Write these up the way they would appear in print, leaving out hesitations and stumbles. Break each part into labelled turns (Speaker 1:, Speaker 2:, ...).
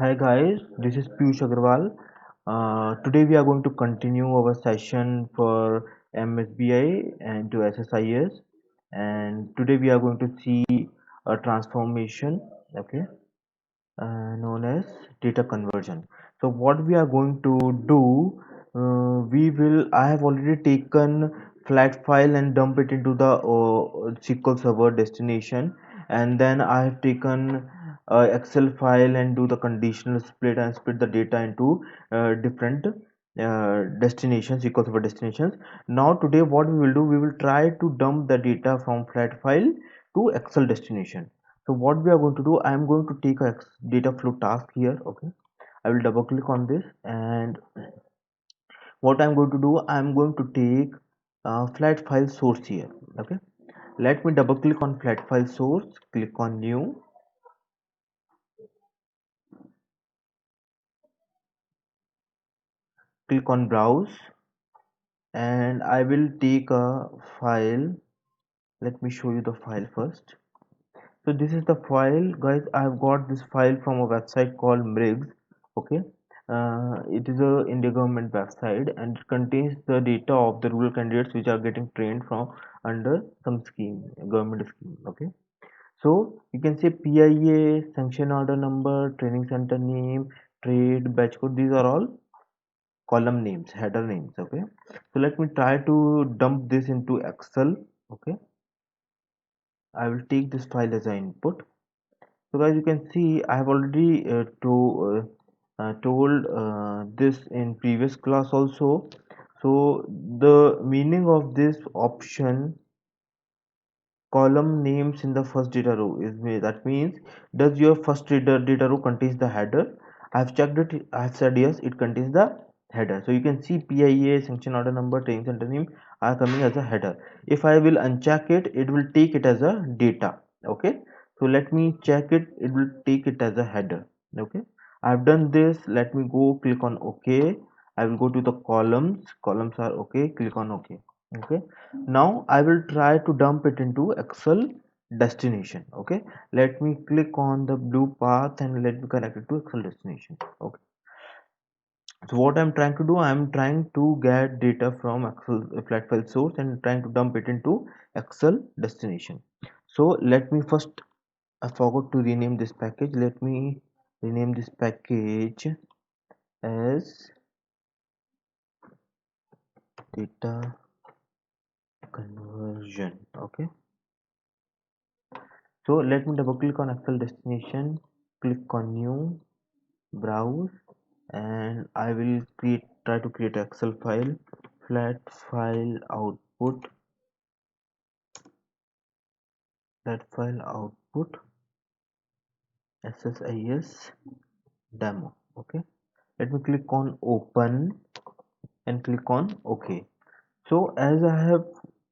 Speaker 1: Hi guys, this is Piyush Agarwal. Today we are going to continue our session for MSBI and to SSIS, and today we are going to see a transformation, okay, known as data conversion. So what we are going to do, I have already taken flat file and dump it into the SQL Server destination, and then I have taken Excel file and do the conditional split and split the data into different destinations, SQL Server destinations. Now today what we will do, we will try to dump the data from flat file to Excel destination. So what we are going to do, I am going to take a data flow task here. Okay, I will double click on this, and what I'm going to do, I'm going to take flat file source here. Okay, let me double click on flat file source, click on new, click on browse, and I will take a file. Let me show you the file first. So this is the file, guys. I've got this file from a website called MRIGS. Okay, it is a India government website, and it contains the data of the rural candidates which are getting trained from under some scheme, government scheme. Okay, so you can say PIA, sanction order number, training center name, trade, batch code. These are all column names, header names. Okay, so let me try to dump this into Excel. Okay, I will take this file as an input. So guys, you can see I have already told this in previous class also. So the meaning of this option, column names in the first data row, that means, does your first data row contains the header? I have checked it. I have said yes, it contains the header. So you can see PIA, sanction order number, training center name are coming as a header. If I will uncheck it, it will take it as a data. Okay, so let me check it. It will take it as a header. Okay, I've done this. Let me go click on OK. I will go to the columns. Columns are okay. Click on OK. Okay, now I will try to dump it into Excel destination. Okay, let me click on the blue path and let me connect it to Excel destination. Okay, so what I'm trying to do, I'm trying to get data from Excel flat file source and trying to dump it into Excel destination. So let me first, I forgot to rename this package. Let me rename this package as data conversion. Okay, so let me double click on Excel destination, click on new, browse, and I will try to create Excel file, flat file output, SSIS demo. Okay, let me click on open and click on OK. So as I have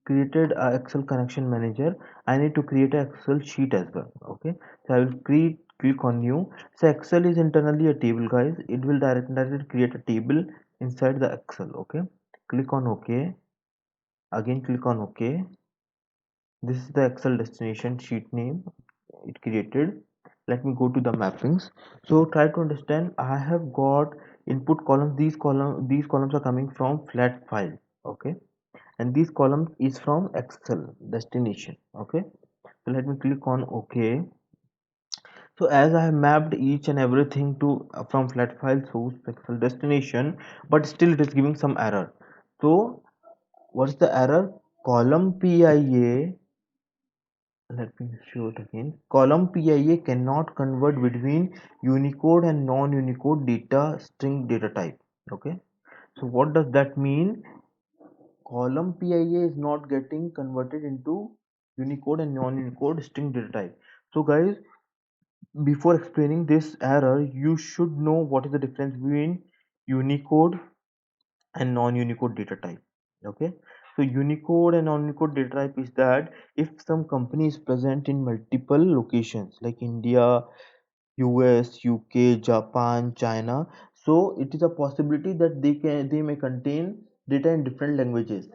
Speaker 1: created a Excel connection manager, I need to create an Excel sheet as well. Okay, so I will click on new. So Excel is internally a table, guys. It will directly create a table inside the Excel. Okay, click on OK, again click on OK. This is the Excel destination sheet name it created. Let me go to the mappings. So try to understand, I have got input columns. These columns are coming from flat file. Okay, and these columns is from Excel destination. Okay, so let me click on OK. So as I have mapped each and everything to from flat file source to Excel destination, but still it is giving some error. So what's the error? Column PIA, let me show it again. Column PIA cannot convert between Unicode and non-Unicode data string data type. Okay, so what does that mean? Column PIA is not getting converted into Unicode and non-Unicode string data type. So guys, before explaining this error, you should know what is the difference between Unicode and non-Unicode data type. Okay, so Unicode and non-Unicode data type is that if some company is present in multiple locations like India, US, UK, Japan, China, so it is a possibility that they may contain data in different languages.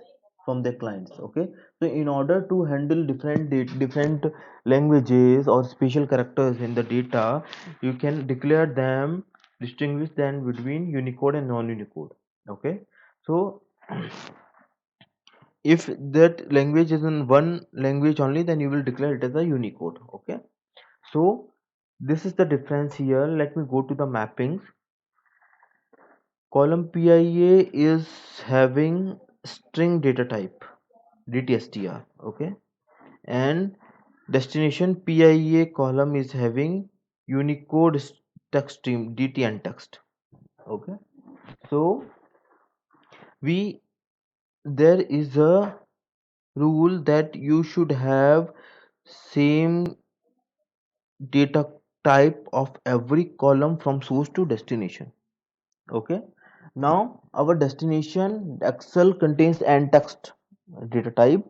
Speaker 1: from their clients. Okay, so in order to handle different languages or special characters in the data, you can declare them, distinguish them between Unicode and non-Unicode. Okay, so if that language is in one language only, then you will declare it as a Unicode. Okay, so this is the difference here. Let me go to the mappings. Column PIA is having string data type DTSTR. Okay, and destination PIA column is having Unicode text stream DT and text. Okay, so we there is a rule that you should have same data type of every column from source to destination. Okay, now our destination Excel contains and text data type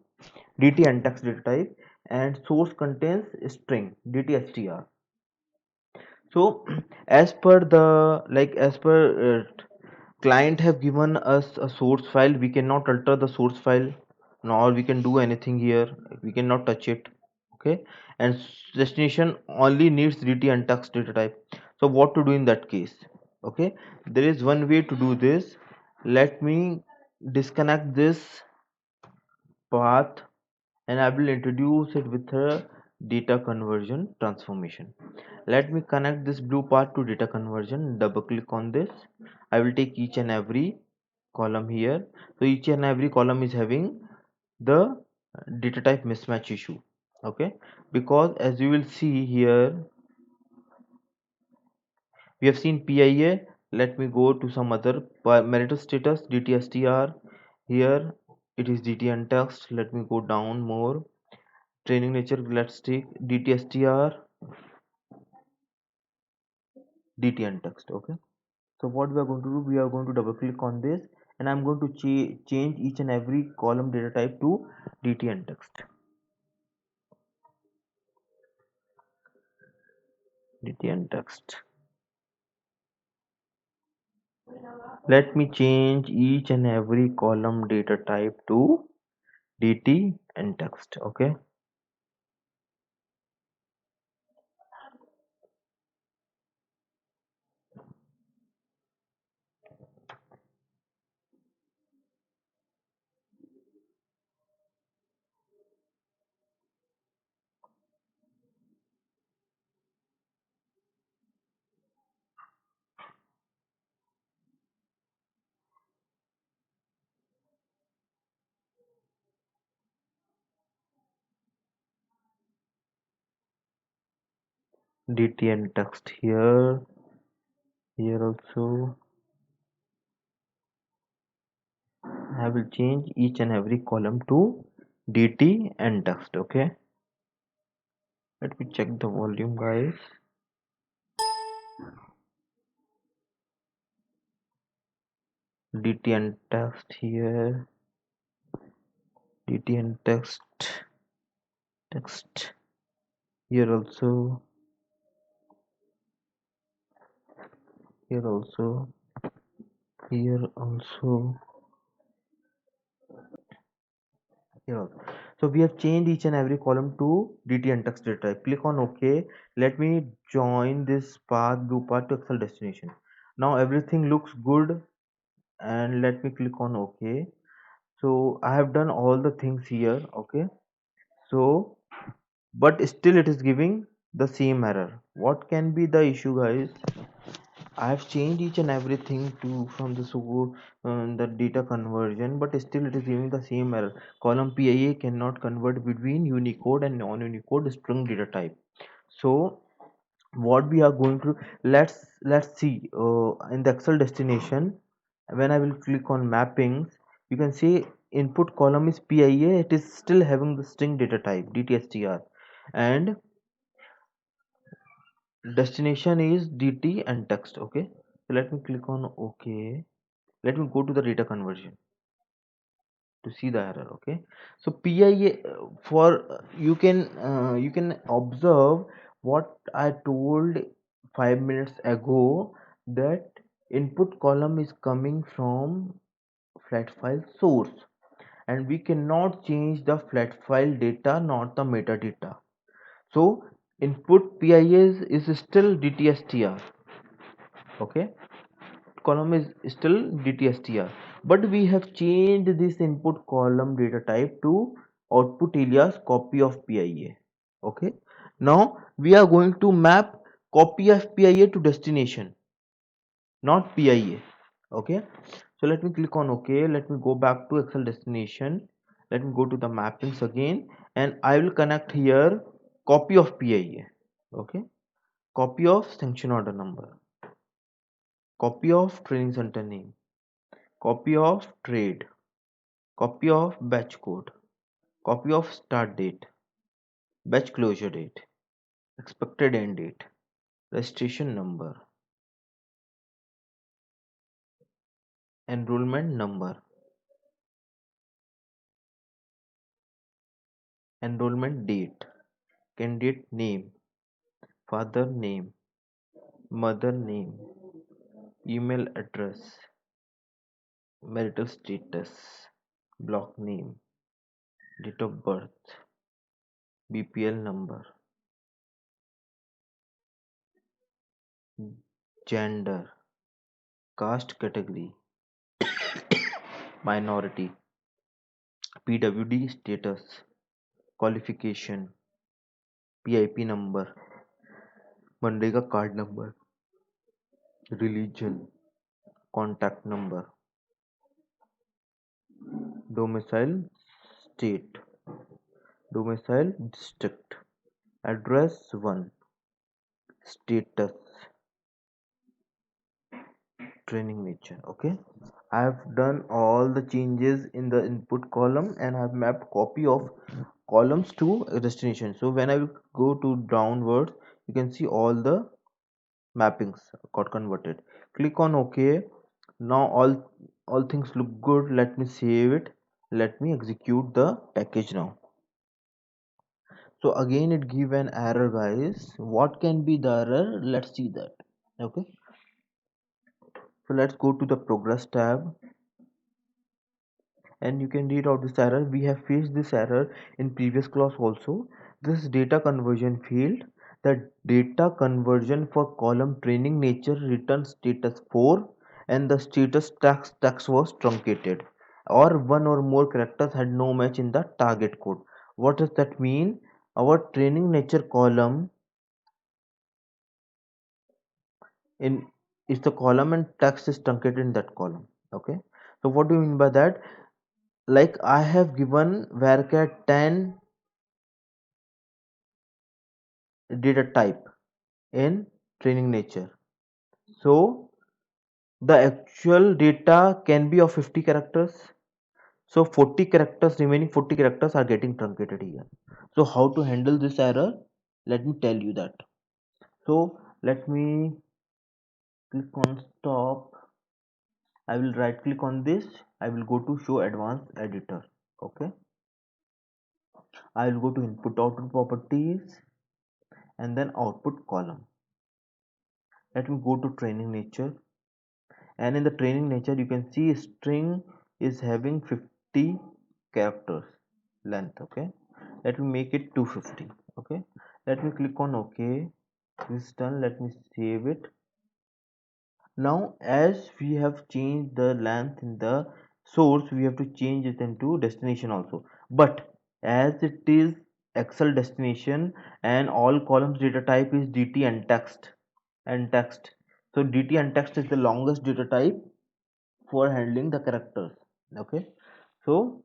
Speaker 1: DT and text data type, and source contains string DTSTR. So as per the as per client have given us a source file, we cannot alter the source file, nor we can do anything here, we cannot touch it. Okay, and destination only needs DT and text data type. So what to do in that case? Okay, there is one way to do this. Let me disconnect this path, and I will introduce it with a data conversion transformation. Let me connect this blue part to data conversion. Double click on this. I will take each and every column here. So each and every column is having the data type mismatch issue. Okay, because as you will see here, we have seen PIA. Let me go to some other marital status DTSTR. Here it is DT and text. Let me go down more. Training nature, let's take DTSTR DT and text. Okay, so what we are going to do, we are going to double click on this, and I'm going to change each and every column data type to DT and text. DT and text. Let me change each and every column data type to DT and text. Okay, DT and text here. Here also I will change each and every column to DT and text. Okay, let me check the volume, guys. DT and text here. DT and text here also, here also, here also, here also. So we have changed each and every column to DT and text data type. Click on OK. Let me join this path, blue path, to Excel destination. Now everything looks good, and let me click on OK. So I have done all the things here. Okay, so but still it is giving the same error. What can be the issue, guys? I have changed each and everything to from the data conversion, but still it is giving the same error. Column PIA cannot convert between Unicode and non-Unicode string data type. So what we are going to, let's see in the Excel destination. When I will click on mappings, you can see input column is PIA. It is still having the string data type DTSTR, and destination is DT and text. Okay, so let me click on OK. Let me go to the data conversion to see the error. Okay, so PIA for you can observe what I told 5 minutes ago, that input column is coming from flat file source, and we cannot change the flat file data, not the metadata. So input PIS is still DTSTR. Okay, column is still DTSTR, but we have changed this input column data type to output alias copy of PIA. Okay, now we are going to map copy of PIA to destination, not PIA. Okay, so let me click on OK. Let me go back to Excel destination. Let me go to the mappings again, and I will connect here copy of PIA. Okay, copy of sanction order number, copy of training center name, copy of trade, copy of batch code, copy of start date, batch closure date, expected end date, registration number, enrollment number, enrollment date, candidate name, father name, mother name, email address, marital status, block name, date of birth, BPL number, gender, caste category, minority, PWD status, qualification, PIP number, MNREGA card number, religion, contact number, domicile state, domicile district, address 1, status, training nature. Okay, I have done all the changes in the input column and I have mapped copy of columns to a destination. So when I will go to downwards, you can see all the mappings got converted. Click on OK. Now all things look good. Let me save it. Let me execute the package now. So again it give an error, guys. What can be the error? Let's see that. Okay, so let's go to the progress tab and you can read out this error. We have faced this error in previous class also. This data conversion failed. The data conversion for column training nature returns status 4 and the status text was truncated, or one or more characters had no match in the target code. What does that mean? Our training nature column in is the column and text is truncated in that column. Okay, so what do you mean by that? Like I have given varchar 10 data type in training nature, so the actual data can be of 50 characters, so 40 characters, remaining 40 characters are getting truncated here. So how to handle this error? Let me tell you that. So let me click on stop. I will right click on this. I will go to show advanced editor. Okay, I will go to input output properties and then output column. Let me go to training nature, and in the training nature you can see string is having 50 characters length. Okay, let me make it 250. Okay, let me click on OK. This is done. Let me save it. Now as we have changed the length in the source, we have to change it into destination also, but as it is Excel destination and all columns data type is DT and text, so DT and text is the longest data type for handling the characters. Okay, so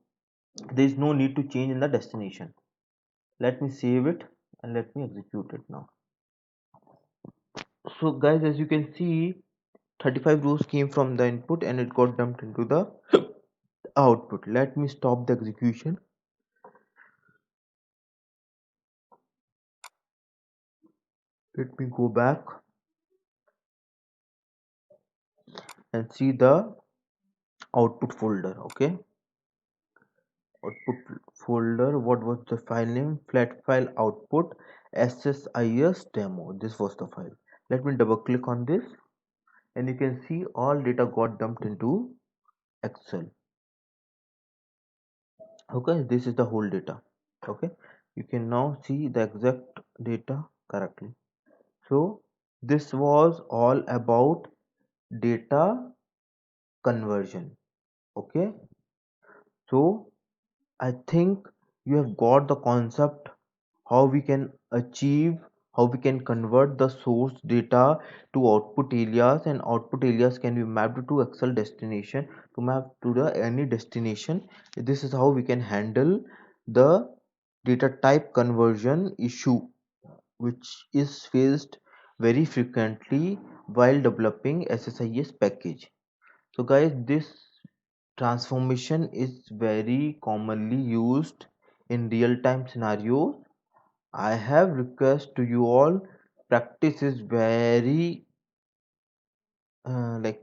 Speaker 1: there is no need to change in the destination. Let me save it and let me execute it now. So guys, as you can see, 35 rows came from the input and it got dumped into the output. Let me stop the execution. Let me go back and see the output folder. Okay, output folder, what was the file name? Flat file output ssis demo. This was the file. Let me double click on this and you can see all data got dumped into Excel. Okay, this is the whole data. Okay, you can now see the exact data correctly. So this was all about data conversion. Okay, so I think you have got the concept how we can achieve, how we can convert the source data to output areas, and output areas can be mapped to Excel destination to map to the any destination. This is how we can handle the data type conversion issue, which is faced very frequently while developing SSIS package. So guys, this transformation is very commonly used in real-time scenarios. I have request to you all, practice is very like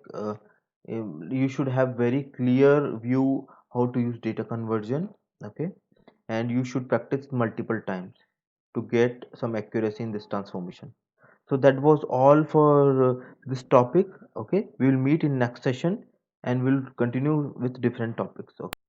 Speaker 1: you should have very clear view how to use data conversion. Okay, and you should practice multiple times to get some accuracy in this transformation. So that was all for this topic. Okay, we will meet in next session and we'll continue with different topics. Okay.